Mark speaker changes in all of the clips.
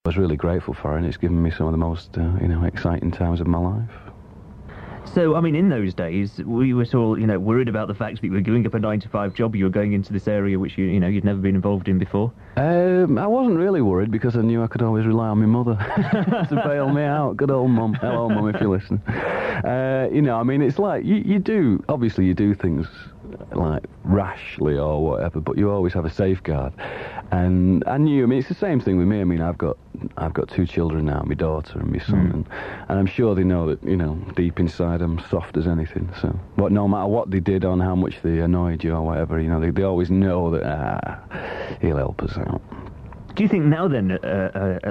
Speaker 1: I was really grateful for it, and it's given me some of the most, exciting times of my life.
Speaker 2: So, I mean, in those days, we were all, worried about the fact that you were giving up a 9-to-5 job, you were going into this area which you'd never been involved in before.
Speaker 1: I wasn't really worried because I knew I could always rely on my mother to bail me out. Good old mum. Hello, mum, if you listen. It's like, you do things like rashly or whatever, but you always have a safeguard. And I knew, it's the same thing with me. I've got 2 children now, my daughter and my son, and I'm sure they know that, deep inside I'm soft as anything. So, but no matter what they did on how much they annoyed you or whatever, they always know that, he'll help us out.
Speaker 2: Do you think now then,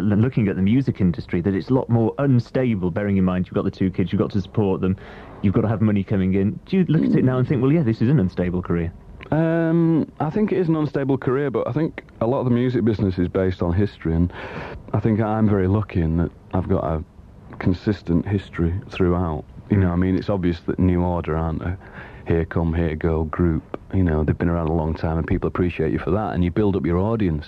Speaker 2: looking at the music industry, that it's a lot more unstable, bearing in mind you've got the 2 kids, you've got to support them, you've got to have money coming in? Do you look at it now and think, well, yeah, this is an unstable career?
Speaker 1: I think it is an unstable career, but I think a lot of the music business is based on history, and I think I'm very lucky in that I've got a consistent history throughout. It's obvious that New Order aren't a here come, here go group. They've been around a long time and people appreciate you for that, and you build up your audience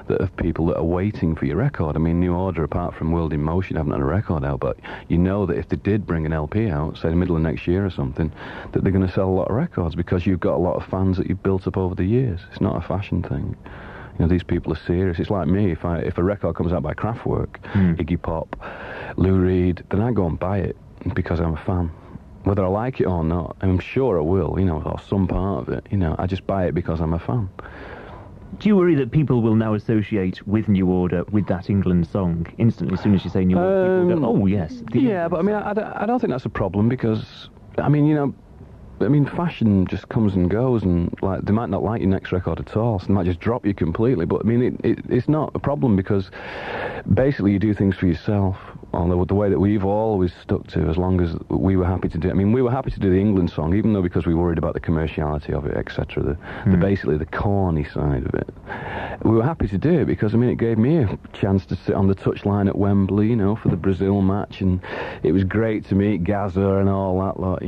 Speaker 1: of people that are waiting for your record. New Order, apart from World in Motion, haven't had a record out, but you know that if they did bring an LP out, say the middle of next year or something, that they're going to sell a lot of records because you've got a lot of fans that you've built up over the years. It's not a fashion thing. These people are serious. It's like me. If a record comes out by Kraftwerk, Iggy Pop, Lou Reed, then I go and buy it because I'm a fan. Whether I like it or not, I'm sure I will, or some part of it, I just buy it because I'm a fan.
Speaker 2: Do you worry that people will now associate with New Order with that England song instantly as soon as you say New Order? People go, oh, yes.
Speaker 1: Yeah, but I don't think that's a problem because, fashion just comes and goes, and they might not like your next record at all, so they might just drop you completely. But it's not a problem because basically you do things for yourself. The way that we've always stuck to, as long as we were happy to do it. We were happy to do the England song, even though because we worried about the commerciality of it, etc. Basically the corny side of it. We were happy to do it because, it gave me a chance to sit on the touchline at Wembley, for the Brazil match, and it was great to meet Gaza and all that lot,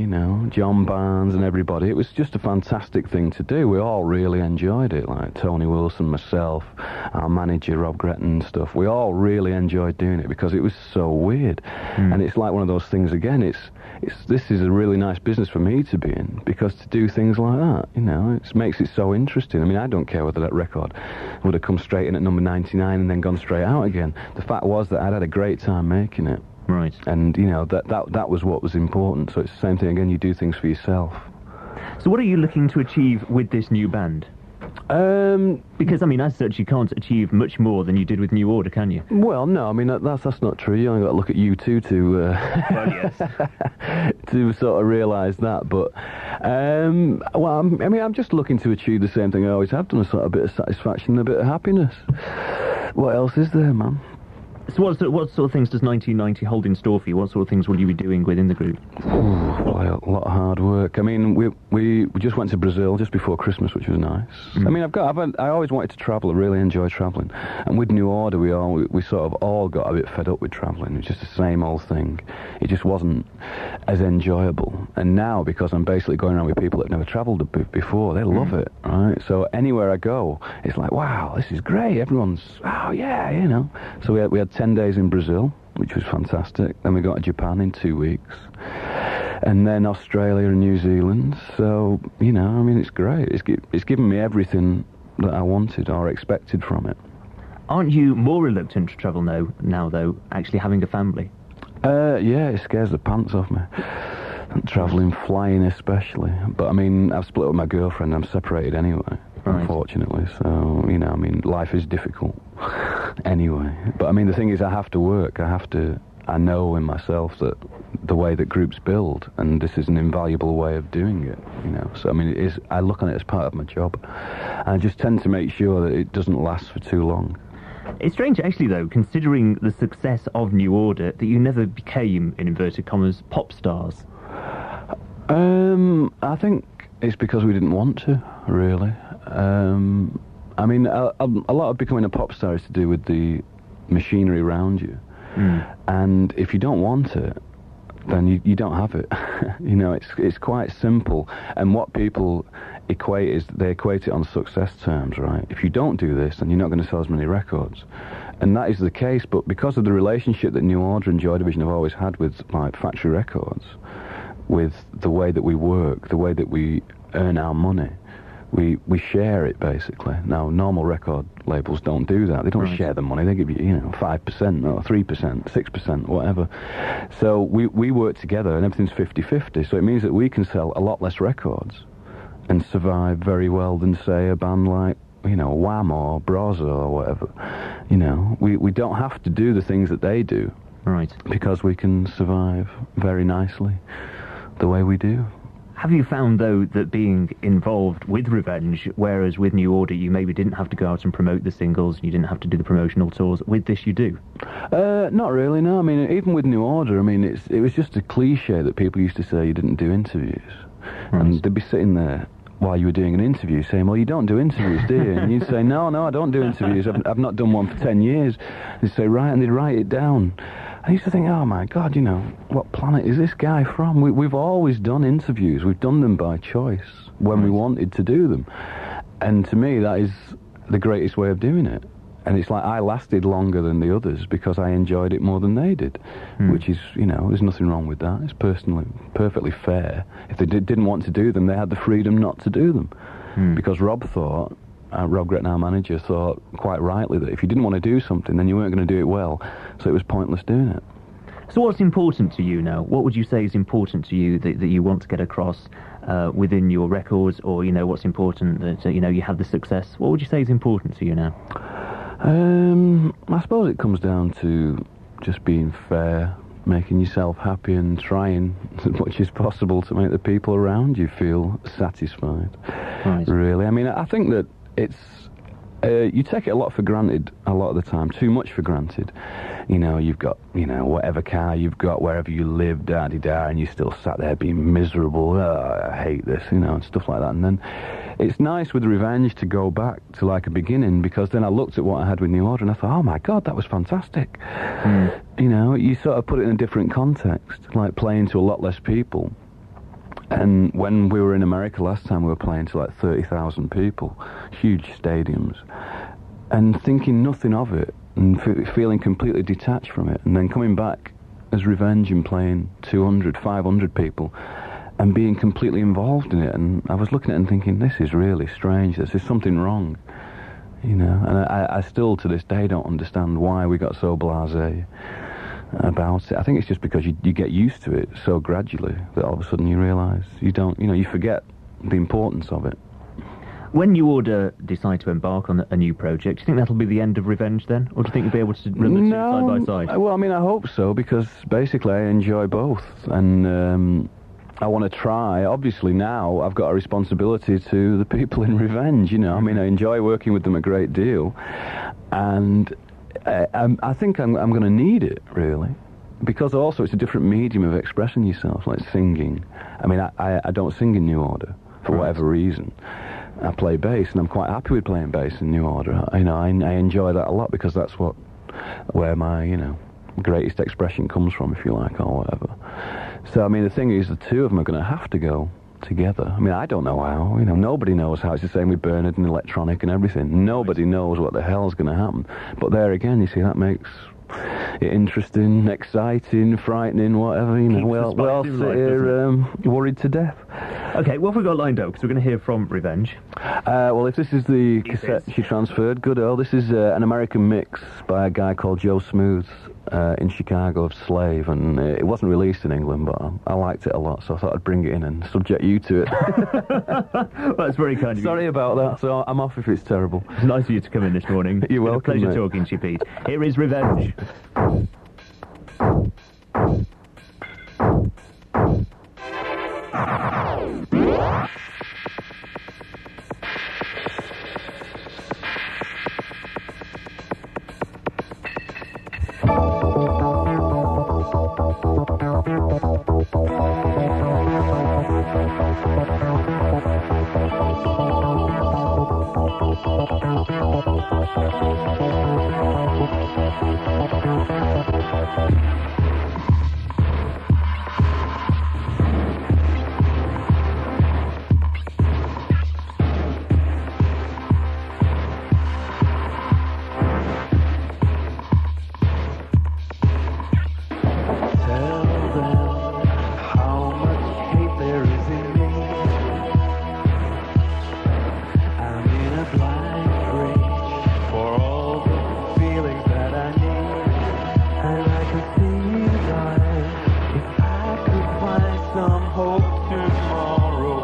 Speaker 1: John Barnes and everybody. It was just a fantastic thing to do. We all really enjoyed it, like Tony Wilson, myself, our manager Rob Gretton and stuff. We all really enjoyed doing it because it was so weird. And it's like one of those things again, this is a really nice business for me to be in, because to do things like that, it makes it so interesting. I don't care whether that record would have come straight in at number 99 and then gone straight out again. The fact was that I'd had a great time making it.
Speaker 2: Right.
Speaker 1: And, that was what was important. So it's the same thing again, you do things for yourself.
Speaker 2: So what are you looking to achieve with this new band? Because, as such, you can't achieve much more than you did with New Order, can you?
Speaker 1: Well, no, that's not true. You only got to look at U2 to...
Speaker 2: Well, yes.
Speaker 1: to sort of realise that, but... I'm just looking to achieve the same thing I always have done, a sort of bit of satisfaction and a bit of happiness. What else is there, man?
Speaker 2: So what sort of things does 1990 hold in store for you? What sort of things will you be doing within the group?
Speaker 1: A lot of hard work. We just went to Brazil just before Christmas, which was nice. I always wanted to travel. I really enjoy travelling. And with New Order, we sort of all got a bit fed up with travelling. It was just the same old thing. It just wasn't as enjoyable. And now, because I'm basically going around with people that have never travelled before, they love it, right? So anywhere I go, it's like, wow, this is great. Everyone's, oh yeah, So we had 10 days in Brazil, which was fantastic. Then we got to Japan in 2 weeks. And then Australia and New Zealand. So, it's great. It's given me everything that I wanted or expected from it.
Speaker 2: Aren't you more reluctant to travel now though, actually having a family?
Speaker 1: Yeah, it scares the pants off me. Travelling, flying especially. But, I've split up with my girlfriend. I'm separated anyway. Right. Unfortunately, so, life is difficult anyway. But, the thing is, I have to work. I know in myself that the way that groups build, and this is an invaluable way of doing it, So, I look on it as part of my job. And I just tend to make sure that it doesn't last for too long.
Speaker 2: It's strange, actually, though, considering the success of New Order, that you never became, in inverted commas, pop stars.
Speaker 1: I think it's because we didn't want to, really. A lot of becoming a pop star is to do with the machinery around you. And if you don't want it, then you don't have it. It's quite simple. And what people equate is they equate it on success terms, right? If you don't do this, then you're not going to sell as many records. And that is the case, but because of the relationship that New Order and Joy Division have always had with like Factory Records, with the way that we work, the way that we earn our money, we share it basically. Now, normal record labels don't do that. They don't share the money. They give you, 5% or 3%, 6%, whatever. So we work together and everything's 50-50. So it means that we can sell a lot less records and survive very well than, say, a band like, Wham or Braza or whatever. We don't have to do the things that they do.
Speaker 2: Right.
Speaker 1: Because we can survive very nicely the way we do.
Speaker 2: Have you found, though, that being involved with Revenge, whereas with New Order you maybe didn't have to go out and promote the singles, you didn't have to do the promotional tours, with this you do?
Speaker 1: Not really, no. I mean, even with New Order, I mean, it was just a cliche that people used to say you didn't do interviews. Right. And they'd be sitting there while you were doing an interview saying, well, you don't do interviews, do you? And you'd say, no, I don't do interviews. I've not done one for 10 years. They'd say, right, and they'd write it down. I used to think, oh my God, what planet is this guy from? We've always done interviews. We've done them by choice when we wanted to do them. And to me, that is the greatest way of doing it. And it's like I lasted longer than the others because I enjoyed it more than they did, which is, there's nothing wrong with that. It's perfectly fair. If they didn't want to do them, they had the freedom not to do them. Because Rob thought, Rob Gretton, our manager, thought quite rightly that if you didn't want to do something, then you weren't going to do it well, so it was pointless doing it.
Speaker 2: So what's important to you now? What would you say is important to you that you want to get across within your records, or, what's important that, you have the success? What would you say is important to you now?
Speaker 1: I suppose it comes down to just being fair, making yourself happy and trying as much as possible to make the people around you feel satisfied. Right. Really. I mean, I think that it's... you take it a lot for granted a lot of the time, too much for granted. You've got, whatever car you've got, wherever you live, da-de-da, and you still sat there being miserable, oh, I hate this, and stuff like that. And then it's nice with Revenge to go back to like a beginning, because then I looked at what I had with New Order and I thought, oh my God, that was fantastic. You sort of put it in a different context, like playing to a lot less people. And when we were in America last time, we were playing to like 30,000 people, huge stadiums, and thinking nothing of it, and feeling completely detached from it, and then coming back as Revenge and playing 200, 500 people, and being completely involved in it. And I was looking at it and thinking, this is really strange, there's something wrong, and I still to this day don't understand why we got so blasé about it. I think it's just because you get used to it so gradually that all of a sudden you realise you don't, you forget the importance of it.
Speaker 2: When New Order decide to embark on a new project, do you think that'll be the end of Revenge then? Or do you think you'll be able to run the two side by side?
Speaker 1: Well, I mean, I hope so, because basically I enjoy both. And I want to try. Obviously now I've got a responsibility to the people in Revenge, I mean, I enjoy working with them a great deal. And I think I'm going to need it, really. Because also it's a different medium of expressing yourself, like singing. I mean, I don't sing in New Order for whatever reason. I play bass, and I'm quite happy with playing bass in New Order. I enjoy that a lot, because that's where my, greatest expression comes from, if you like, or whatever. So, I mean, the thing is, the two of them are going to have to go together. I mean, I don't know how. Nobody knows how. It's the same with Bernard and Electronic and everything. Nobody knows what the hell's going to happen. But there again, you see, that makes it interesting, exciting, frightening, whatever. We'll sit here worried to death.
Speaker 2: Okay, what have we got lined up? Because we're going to hear from Revenge.
Speaker 1: Well, if this is the cassette she transferred, good old. This is an American mix by a guy called Joe Smooth in Chicago of Slave, and it wasn't released in England, but I liked it a lot, so I thought I'd bring it in and subject you to it.
Speaker 2: Well, that's very kind of you.
Speaker 1: Sorry about that, so I'm off if it's terrible.
Speaker 2: It's nice of you to come in this morning.
Speaker 1: You're welcome,
Speaker 2: It's been a pleasure
Speaker 1: mate.
Speaker 2: talking to you, Pete. Here is Revenge.
Speaker 1: blind reach for all the feelings that I need. And I could see you, darling, if I could find some hope tomorrow,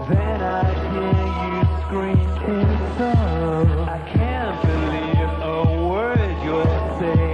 Speaker 1: then I'd hear you scream in sorrow. I can't believe a word you're saying.